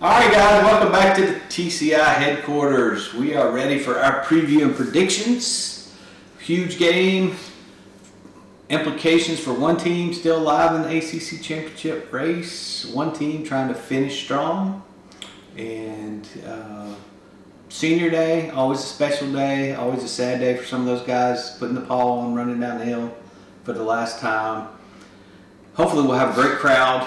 All right, guys, welcome back to the TCI headquarters. We are ready for our preview and predictions. Huge game. Implications for one team still alive in the ACC championship race. One team trying to finish strong. And senior day, always a special day, always a sad day for some of those guys putting the paw on, running down the hill for the last time. Hopefully we'll have a great crowd.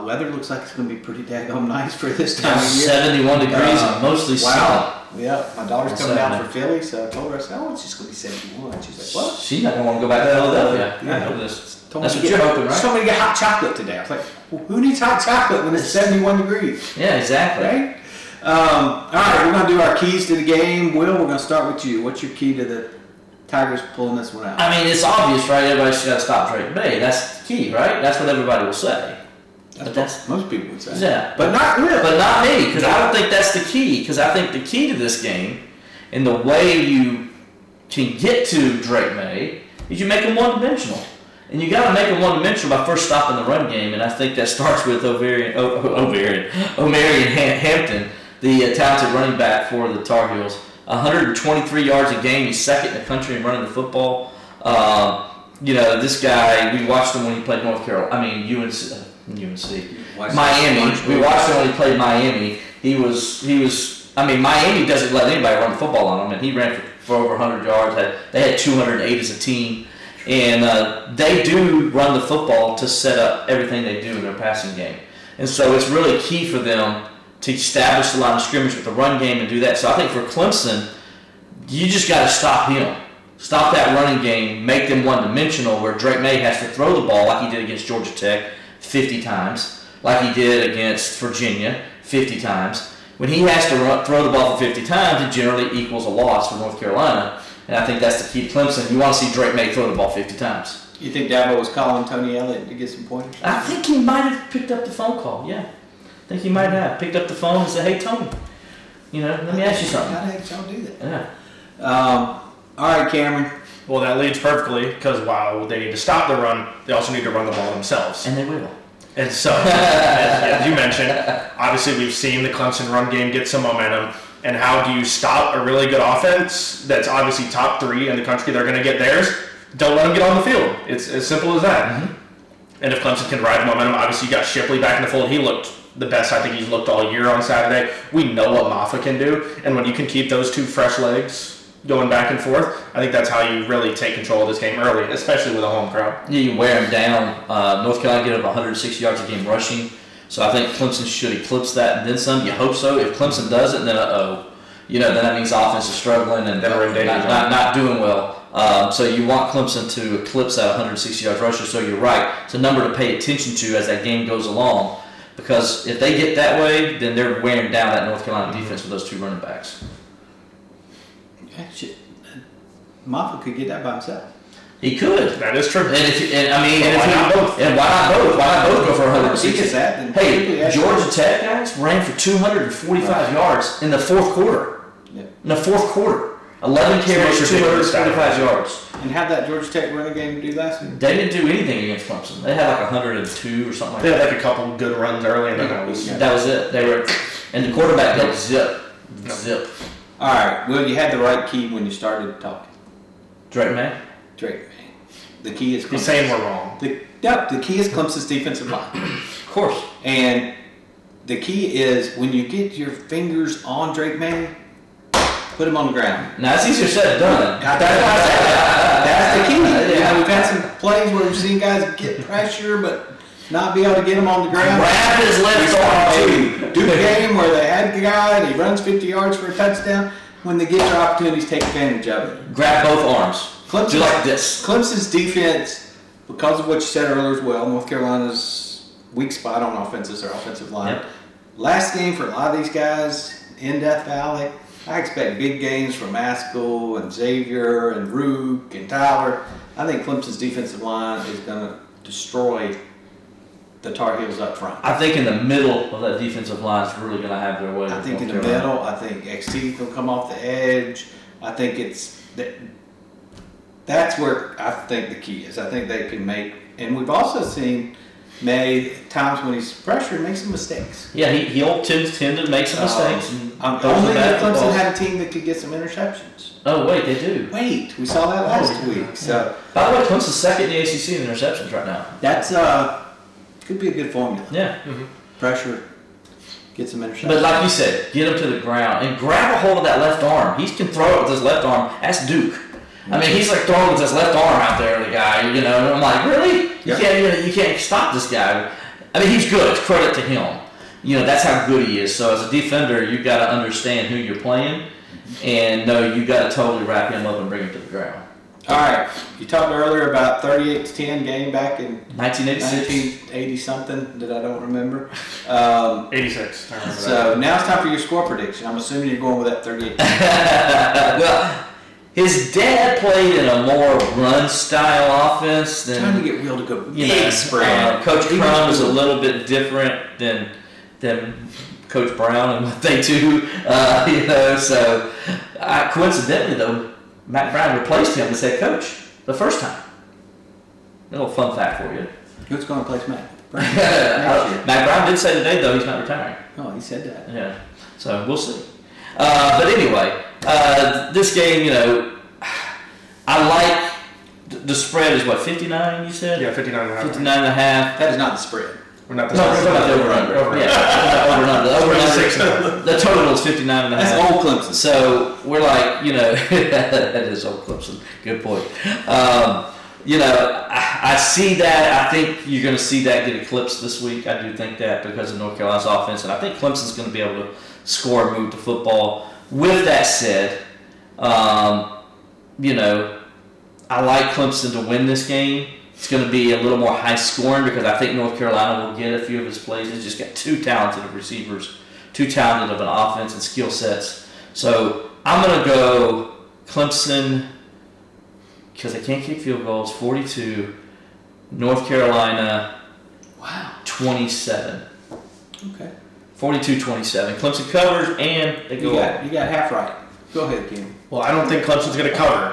Weather looks like it's going to be pretty daggone nice for this time of year. 71 degrees and mostly sunny. Wow. Yeah, my daughter's coming down for Philly, so I told her, I said, it's just going to be 71. She's like, what? She's not going to want to go back to Philadelphia. Yeah. That's what you're hoping, right? She told me to get hot chocolate today. I was like, well, who needs hot chocolate when it's 71 degrees? Yeah, exactly. Right? All right, we're going to do our keys to the game. Will, we're going to start with you. What's your key to the Tigers pulling this one out? I mean, it's obvious, right? Everybody's got to stop Drake May. That's the key, right? That's what everybody will say. That's most people would say. Yeah. But not really. But not me, because I don't think that's the key. Because I think the key to this game and the way you can get to Drake May is you make him one-dimensional. And you got to make him one-dimensional by first stopping the run game. And I think that starts with Omarion Hampton, the talented running back for the Tar Heels. 123 yards a game. He's second in the country in running the football. This guy, we watched him when he played UNC. Miami. We watched him when he played Miami. He was. Miami doesn't let anybody run the football on him, and he ran for over 100 yards. They had 208 as a team, and they do run the football to set up everything they do in their passing game. And so it's really key for them to establish the line of scrimmage with the run game and do that. So I think for Clemson, you just got to stop him. Stop that running game, make them one-dimensional where Drake May has to throw the ball like he did against Georgia Tech 50 times, like he did against Virginia 50 times. When he has to throw the ball for 50 times, it generally equals a loss for North Carolina. And I think that's the key to Clemson. You want to see Drake May throw the ball 50 times. You think Dabo was calling Tony Elliott to get some pointers? I think he might have picked up the phone call, yeah. I think he might have picked up the phone and said, hey, Tony, let me ask you something. How the heck y'all do that? Yeah. All right, Cameron. Well, that leads perfectly because while they need to stop the run, they also need to run the ball themselves. And they will. And so, as you mentioned, obviously we've seen the Clemson run game get some momentum. And how do you stop a really good offense that's obviously top 3 in the country? They're going to get theirs. Don't let them get on the field. It's as simple as that. Mm-hmm. And if Clemson can ride the momentum, obviously you got Shipley back in the fold. He looked the best I think he's looked all year on Saturday. We know what Maffa can do. And when you can keep those two fresh legs going back and forth, I think that's how you really take control of this game early, especially with a home crowd. Yeah, you wear them down. North Carolina get up 160 yards a game rushing. So I think Clemson should eclipse that and then some. You hope so. If Clemson doesn't, then then that means offense is struggling and not doing well. So you want Clemson to eclipse that 160 yards rusher. So you're right. It's a number to pay attention to as that game goes along. Because if they get that way, then they're wearing down that North Carolina defense with those two running backs. Shit. Moffitt could get that by himself. He could. That is true. Why not both? And why not both? Why not both go for 160? Hey, Georgia Tech guys ran for 245 yards in the fourth quarter. Yeah. In the fourth quarter. 11 carries, 245 yards. And how'd that Georgia Tech running game do last week? They didn't do anything against Clemson. They had like 102 or something like that. They had like a couple good runs early, and then that was it. And the quarterback got zip. All right. Well, you had the right key when you started talking. Drake May. The key is Clemson. He's saying we're wrong. The key is Clemson's defensive line. Of course. And the key is when you get your fingers on Drake May, put him on the ground. Now, it's easier said than done. That's the key. We've had some plays where we've seen guys get pressure, but not be able to get him on the ground. Grab his left arm. Do a game where they had the guy and he runs 50 yards for a touchdown. When they get their opportunities, take advantage of it. Grab both arms. Do like this. Clemson's defense, because of what you said earlier as well, North Carolina's weak spot on offense is their offensive line. Yep. Last game for a lot of these guys in Death Valley, I expect big games from Maskell and Xavier and Rook and Tyler. I think Clemson's defensive line is going to destroy the Tar Heels up front. I think in the middle of that defensive line is really going to have their way. I think in the middle. I think XT will come off the edge. I think that's where I think the key is. I think they can make, and we've also seen times when he's pressured, makes some mistakes. Yeah, he'll tend to make some mistakes. Only if Clemson had a team that could get some interceptions. Oh, wait, they do. Wait, we saw that last week. So, by the way, Clemson's second in the ACC in interceptions right now. that's could be a good formula. Yeah. Pressure, get some interceptions. But like you said, get him to the ground and grab a hold of that left arm. He can throw it with his left arm. That's Duke. I mean, he's like throwing with his left arm out there, the guy, you know. And I'm like, really? You can't stop this guy. I mean, he's good. It's credit to him. You know, that's how good he is. So as a defender, you got to understand who you're playing, and know you got to totally wrap him up and bring him to the ground. All right, you talked earlier about 38-10 game back in 1986. 1980 something that I don't remember. 86. I remember So now it's time for your score prediction. I'm assuming you're going with that 38. Well, his dad played in a more run-style offense than. Trying to get Will to go Big spread. Coach Crum is a little bit different than Coach Brown and what they do, you know. So, coincidentally, though, Matt Brown replaced him as head coach the first time. A little fun fact for you. Who's going to replace Matt? Next year. Matt Brown did say today, though, he's not retiring. Oh, he said that. Yeah, so we'll see. But anyway, this game, you know, I like the spread is what, 59, you said? Yeah, 59.5. 59.5. That is not the spread. We're not the No, we're talking about the over-under. Yeah, over-under. The over-under. The total is 59.5. That's old Clemson. So we're like, you know, that is old Clemson. Good point. You know, I see that. I think you're going to see that get eclipsed this week. I do think that because of North Carolina's offense, and I think Clemson's going to be able to score and move the football. With that said, you know, I like Clemson to win this game. It's going to be a little more high scoring because I think North Carolina will get a few of his plays. It's just got too talented of receivers, too talented of an offense and skill sets. So I'm going to go Clemson because they can't kick field goals, 42. North Carolina, 27. Okay. 42-27. Clemson covers and they go You got half right. Go ahead, Kenny. Well, I don't think Clemson's going to cover,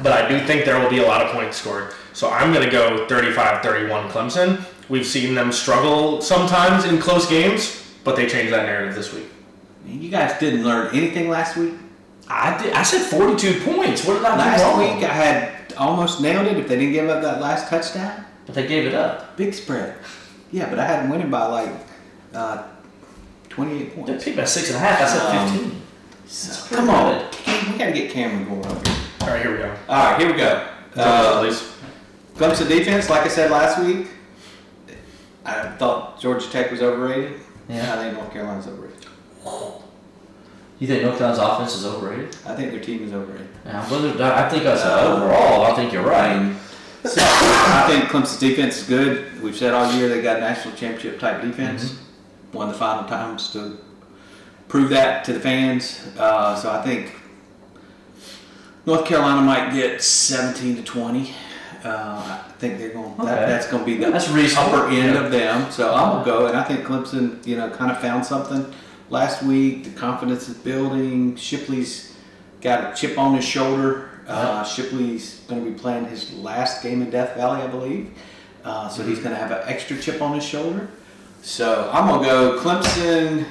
but I do think there will be a lot of points scored. So I'm going to go 35-31 Clemson. We've seen them struggle sometimes in close games, but they changed that narrative this week. Man, you guys didn't learn anything last week. I did. I said 42 points. What did I do Last wrong? week I had almost nailed it if they didn't give up that last touchdown. But they gave it up. Big spread. Yeah, but I had them winning by like 28 points. They picked by 6.5. I said 15. So, come on. We got to get Cameron going up here. All right, here we go. All right, here we go. Please. Clemson defense, like I said last week, I thought Georgia Tech was overrated. Yeah. I think North Carolina's overrated. You think North Carolina's offense is overrated? I think their team is overrated. Now, I think overall, I think you're right. So I think Clemson's defense is good. We've said all year they got national championship type defense. Mm-hmm. Won the final times to prove that to the fans. So I think North Carolina might get 17-20. I think they're going. Okay. That's going to be the That's reasonable. upper end of them. So I'm gonna go, and I think Clemson, kind of found something last week. The confidence is building. Shipley's got a chip on his shoulder. Shipley's going to be playing his last game in Death Valley, I believe. So he's going to have an extra chip on his shoulder. So I'm going to go Clemson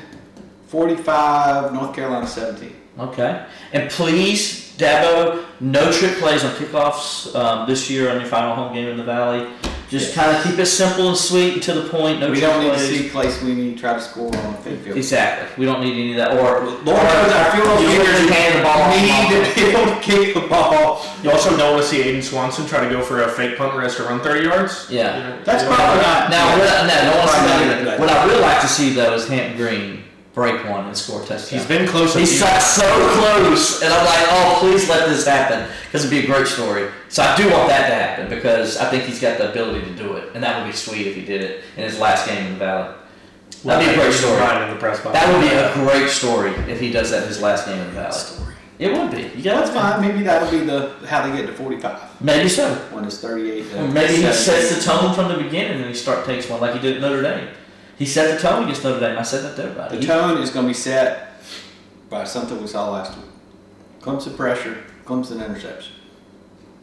45, North Carolina 17. Okay. And please, Dabo, no trick plays on kickoffs this year on your final home game in the Valley. Just kind of keep it simple and sweet and to the point. No We trick don't need plays. to see Clay Sweeney try to score on the fake field. Exactly. We don't need any of that. Or Lord knows our field goal you kickers really hand the ball off. need to be able to kick the ball. You also don't want to see Aiden Swanson try to go for a fake punt risk to run 30 yards. Yeah. That's probably not. Now, Probably not. what I would like to see, though, is Hampton Green break one and score a touchdown. He's been close. He's so close, and I'm like, oh, please let this happen, because it'd be a great story. So I do want that to happen, because I think he's got the ability to do it, and that would be sweet if he did it in his last game in the Valley. That'd be a great story. In the press box. That would be a great story if he does that in his last game in the Valley. It would be. Yeah, That's fine. Maybe that'll be how they get to 45. Maybe so. When it's 38. Or maybe he sets the tone from the beginning and he takes one like he did at Notre Dame. He set the tone against Notre Dame. I said that to everybody. The tone is going to be set by something we saw last week. Clemson pressure, Clemson interception.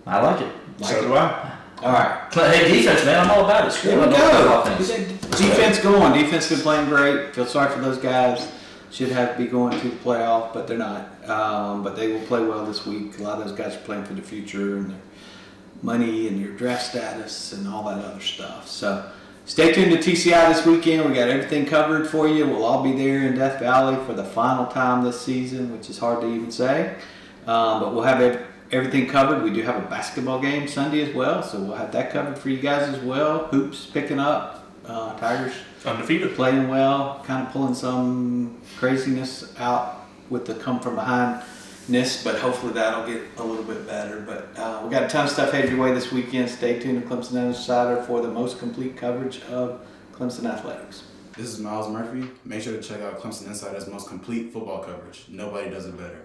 I like it. So do I. All All right. Hey, defense, man, I'm all about it. There we I don't go. play offense. Defense going. Defense been playing great. Feel sorry for those guys. Should have to be going to the playoff, but they're not. But they will play well this week. A lot of those guys are playing for the future and their money and your draft status and all that other stuff. So stay tuned to TCI this weekend. We got everything covered for you. We'll all be there in Death Valley for the final time this season, which is hard to even say. But we'll have everything covered. We do have a basketball game Sunday as well, so we'll have that covered for you guys as well. Hoops picking up. Tigers Undefeated. playing well, kind of pulling some craziness out with the come from behindness, but hopefully that'll get a little bit better. But we got a ton of stuff headed your way this weekend. Stay tuned to Clemson Insider for the most complete coverage of Clemson athletics. This is Miles Murphy. Make sure to check out Clemson Insider's most complete football coverage. Nobody does it better.